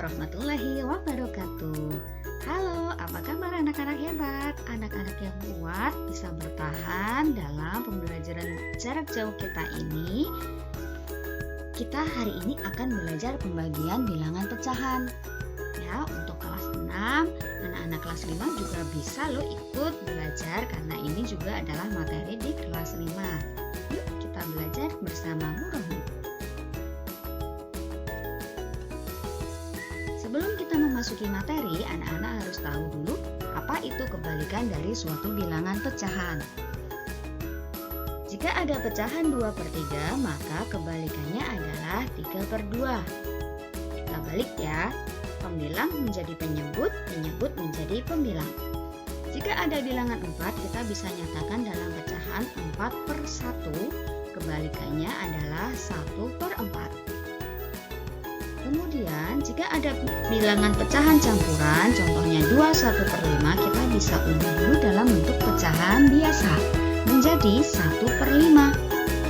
warahmatullahi wabarakatuh. Halo, apa kabar anak-anak hebat? Anak-anak yang kuat bisa bertahan dalam pembelajaran jarak jauh kita ini. Kita hari ini akan belajar pembagian bilangan pecahan. Ya, untuk kelas 6, anak-anak kelas 5 juga bisa loh ikut belajar karena ini juga adalah materi di kelas 5. Yuk kita belajar bersama Murohmi. Sebelum kita memasuki materi, anak-anak harus tahu dulu apa itu kebalikan dari suatu bilangan pecahan. Jika ada pecahan 2/3, maka kebalikannya adalah 3/2. Kita balik ya, pembilang menjadi penyebut, penyebut menjadi pembilang. Jika ada bilangan 4, kita bisa nyatakan dalam pecahan 4/1, kebalikannya adalah 1/4. Kemudian jika ada bilangan pecahan campuran, contohnya 21/5, kita bisa ubah dulu dalam bentuk pecahan biasa menjadi 1/5.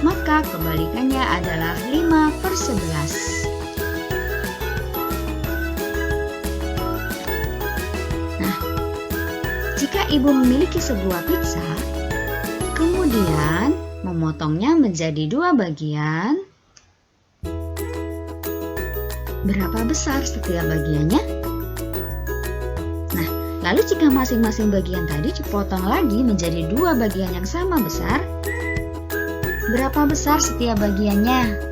Maka kebalikannya adalah 5/11. Nah, jika ibu memiliki sebuah pizza, kemudian memotongnya menjadi 2 bagian, berapa besar setiap bagiannya? Nah, lalu jika masing-masing bagian tadi dipotong lagi menjadi 2 bagian yang sama besar, berapa besar setiap bagiannya?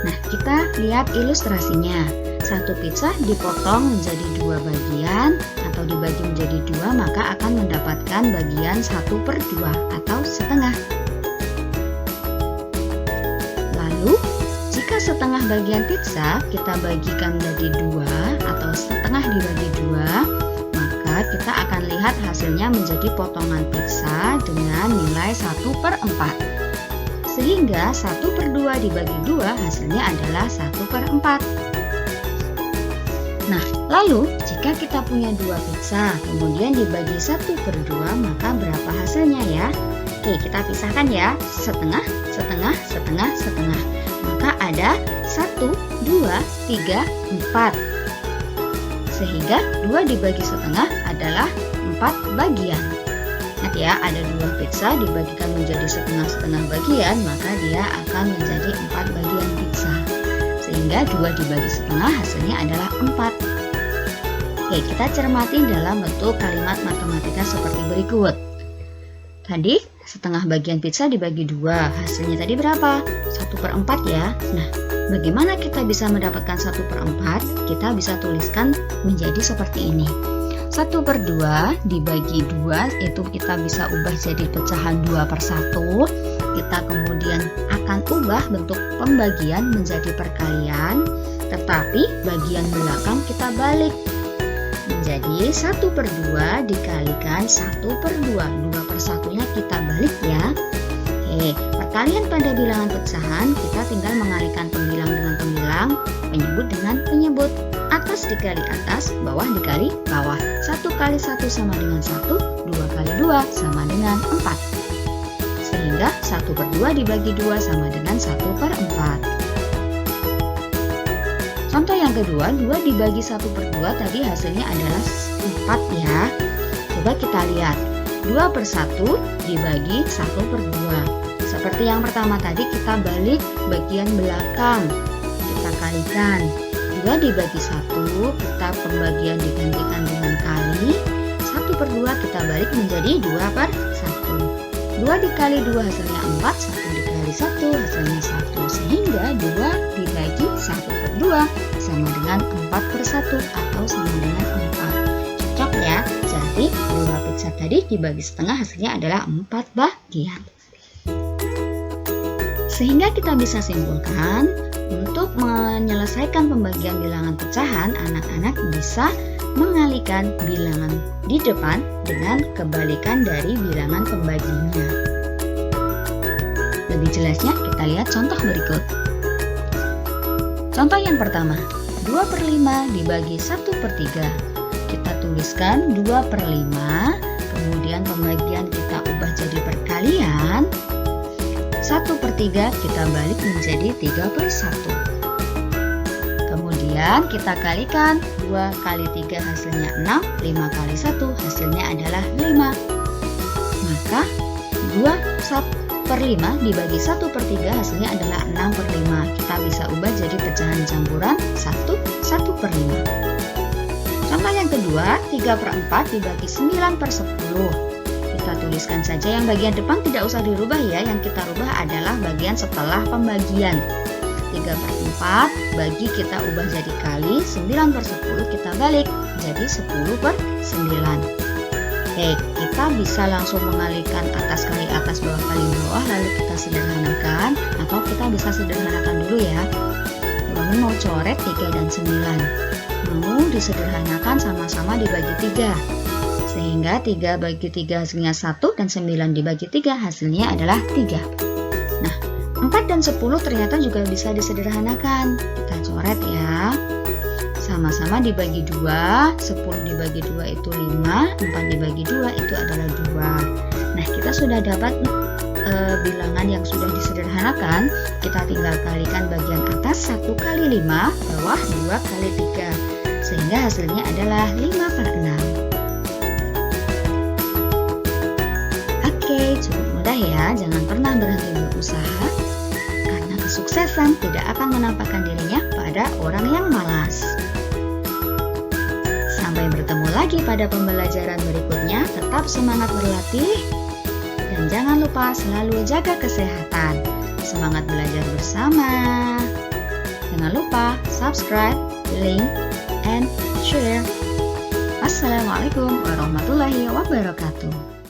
Nah, kita lihat ilustrasinya. Satu pizza dipotong menjadi 2 bagian atau dibagi menjadi 2, maka akan mendapatkan bagian 1/2 atau setengah. Lalu, jika setengah bagian pizza kita bagikan menjadi 2 atau setengah dibagi 2, maka kita akan lihat hasilnya menjadi potongan pizza dengan nilai 1/4. Sehingga 1/2 dibagi 2 hasilnya adalah 1/4. Nah, lalu jika kita punya 2 pizza kemudian dibagi 1/2, maka berapa hasilnya ya? Oke, kita pisahkan ya, setengah, setengah, setengah, setengah. Maka ada 1, 2, 3, 4. Sehingga 2 dibagi setengah adalah 4 bagian. Ingat ya, ada 2 pizza dibagikan menjadi setengah-setengah bagian, maka dia akan menjadi 4 bagian pizza. Sehingga 2 dibagi setengah hasilnya adalah 4. Oke, kita cermati dalam bentuk kalimat matematika seperti berikut. Tadi setengah bagian pizza dibagi 2, hasilnya tadi berapa? 1/4 ya. Nah, bagaimana kita bisa mendapatkan 1/4? Kita bisa tuliskan menjadi seperti ini. 1/2 dibagi 2 itu kita bisa ubah jadi pecahan 2/1. Kita kemudian akan ubah bentuk pembagian menjadi perkalian, tetapi bagian belakang kita balik. Menjadi 1/2 dikalikan 1/2, 2/1-nya kita balik ya. Oke, perkalian pada bilangan pecahan kita tinggal mengalihkan pembilang dengan pembilang, penyebut dengan penyebut. Atas dikali atas, bawah dikali bawah. 1 kali 1 sama dengan 1, 2 kali 2 sama dengan 4. Sehingga 1/2 dibagi 2 sama dengan 1/4. Contoh yang kedua, 2 dibagi 1/2 tadi hasilnya adalah 4 ya. Coba kita lihat, 2/1 dibagi 1/2. Seperti yang pertama tadi kita balik bagian belakang, kita kalikan. 2 dibagi 1, kita pembagian digantikan dengan kali. 1/2 kita balik menjadi 2/1. 2 dikali 2 hasilnya 4, 1 dikali 1 hasilnya 1. Sehingga 2 dibagi 1/2 sama dengan 4/1 atau sama dengan 4. Cocok ya, jadi 2 pizza tadi dibagi setengah hasilnya adalah 4 bagian. Sehingga kita bisa simpulkan, untuk menyelesaikan pembagian bilangan pecahan, anak-anak bisa mengalihkan bilangan di depan dengan kebalikan dari bilangan pembaginya. Lebih jelasnya kita lihat contoh berikut. Contoh yang pertama, 2/5 dibagi 1/3. Kita tuliskan 2/5, kemudian pembagian kita ubah jadi perkalian. 1/3 kita balik menjadi 3/1. Kemudian kita kalikan 2 kali 3 hasilnya 6, 5 kali 1 hasilnya adalah 5. Maka 2/5 dibagi 1/3 hasilnya adalah 6/5. Kita bisa ubah jadi pecahan campuran 1/5. Contoh yang kedua, 3/4 dibagi 9/10. Kita tuliskan saja yang bagian depan tidak usah dirubah ya. Yang kita rubah adalah bagian setelah pembagian. 3/4 bagi kita ubah jadi kali, 9/10 kita balik jadi 10/9. Oke, kita bisa langsung mengalihkan atas kali atas, bawah kali bawah, lalu kita sederhanakan, atau kita bisa sederhanakan dulu ya. Kamu mau coret 3 dan 9, mau disederhanakan sama-sama dibagi 3, sehingga 3 bagi 3 hasilnya 1 dan 9 dibagi 3 hasilnya adalah 3. Nah, 4 dan 10 ternyata juga bisa disederhanakan. Kita coret ya. Sama-sama dibagi 2, 10 dibagi 2 itu 5, 4 dibagi 2 itu adalah 2. Nah, kita sudah dapat bilangan yang sudah disederhanakan. Kita tinggal kalikan bagian atas 1 kali 5, bawah 2 kali 3, sehingga hasilnya adalah 5/6. Oke, cukup mudah ya. Jangan pernah berhenti berusaha, karena kesuksesan tidak akan menampakkan dirinya pada orang yang malas. Sampai bertemu lagi pada pembelajaran berikutnya. Tetap semangat berlatih dan jangan lupa selalu jaga kesehatan. Semangat belajar bersama. Jangan lupa subscribe, link, and share. Assalamualaikum warahmatullahi wabarakatuh.